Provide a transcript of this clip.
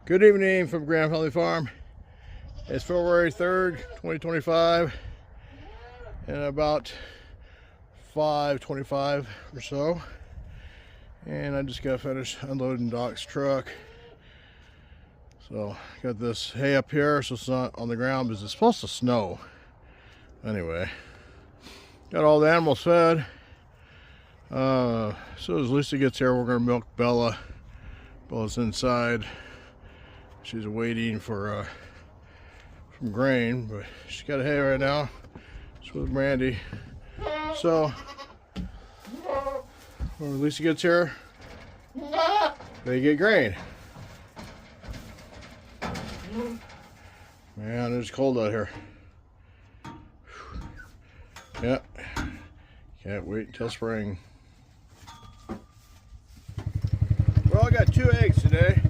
Good evening from Grand Valley Farm. It's February 3rd, 2025, and about 5:25 or so. And I just got finished unloading Doc's truck. So got this hay up here, so it's not on the ground because it's supposed to snow. Anyway, got all the animals fed. So as Lisa gets here, we're gonna milk Bella. Bella's inside. She's waiting for some grain, but she's got hay right now. It's with Brandy. So when Lisa gets here, they get grain. Man, it's cold out here. Yep. Can't wait until spring. Well, I got 2 eggs today.